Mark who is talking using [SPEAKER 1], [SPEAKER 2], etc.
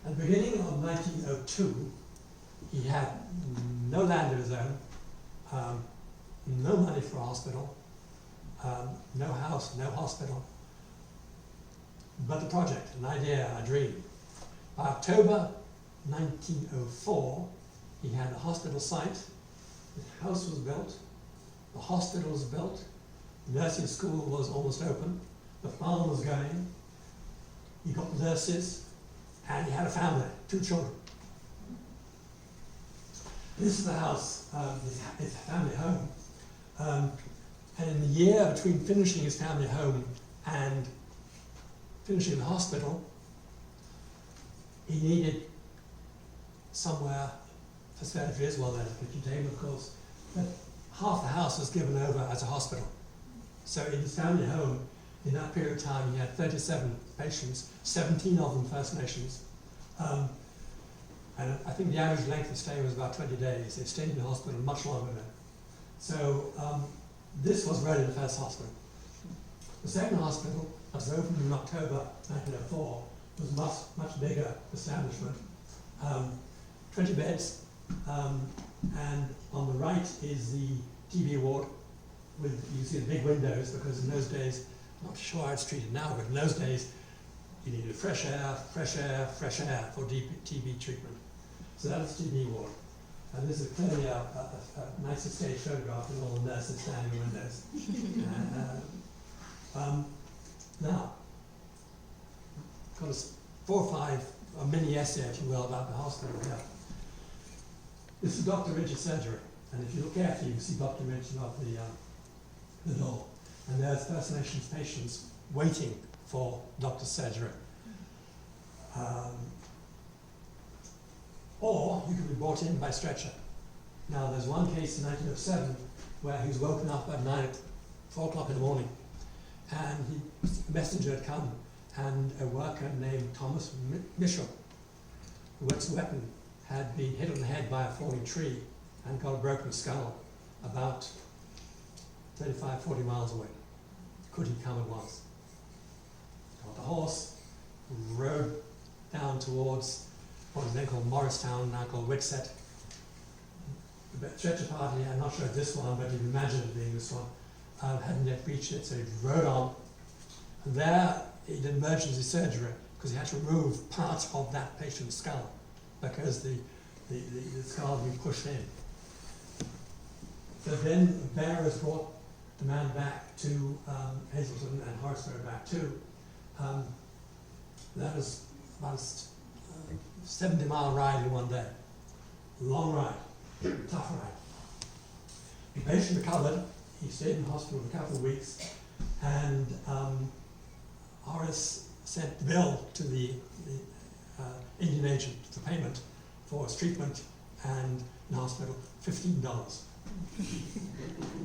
[SPEAKER 1] At the beginning of 1902, he had no land of his own, no money for a hospital, no house, no hospital, but a project, an idea, a dream. By October 1904, he had a hospital site, the house was built, the hospital was built, the nursing school was almost open, the farm was going, he got nurses, and he had a family, 2 children. This is the house, his family home. And in the year between finishing his family home and finishing the hospital, he needed somewhere for surgeries, well there's a kitchen table of course, but half the house was given over as a hospital. So in his family home, in that period of time, he had 37 patients, 17 of them First Nations. And I think the average length of stay was about 20 days. They stayed in the hospital much longer then. So this was really the first hospital. The second hospital, that was opened in October 1904, was much bigger establishment. 20 beds, and on the right is the TB ward with, you see the big windows, because in those days, I'm not sure how it's treated now, but in those days, you needed fresh air, fresh air, fresh air for TB treatment. So that's the TB ward. And this is clearly a nicely staged photograph with all the nurses standing in windows. Now, got a 4 or 5, a mini essay, if you will, about the hospital here. This is Dr. Wrinch's surgery, and if you look carefully, you can see Dr. Wrinch above the door. And there's First Nations patients waiting for doctor's surgery. Or you can be brought in by stretcher. Now there's one case in 1907 where he was woken up at night, 4 o'clock in the morning, and a messenger had come, and a worker named Thomas Mitchell, whose weapon had been hit on the head by a falling tree and got a broken skull about 35, 40 miles away. Could he come at once? Got the horse, rode down towards what was then called Morristown, now called Wixet. The stretcher party, I'm not sure if this one, but you can imagine it being this one, hadn't yet reached it, so he rode on. And there he did emergency surgery because he had to remove part of that patient's skull because the skull had been pushed in. So then the bearers brought the man back to Hazelton and Horace Wrinch back too. That was about a 70-mile ride in one day. Long ride, tough ride. The patient recovered. He stayed in hospital for a couple of weeks, and Horace sent the bill to the Indian agent for payment for his treatment and in hospital, $15.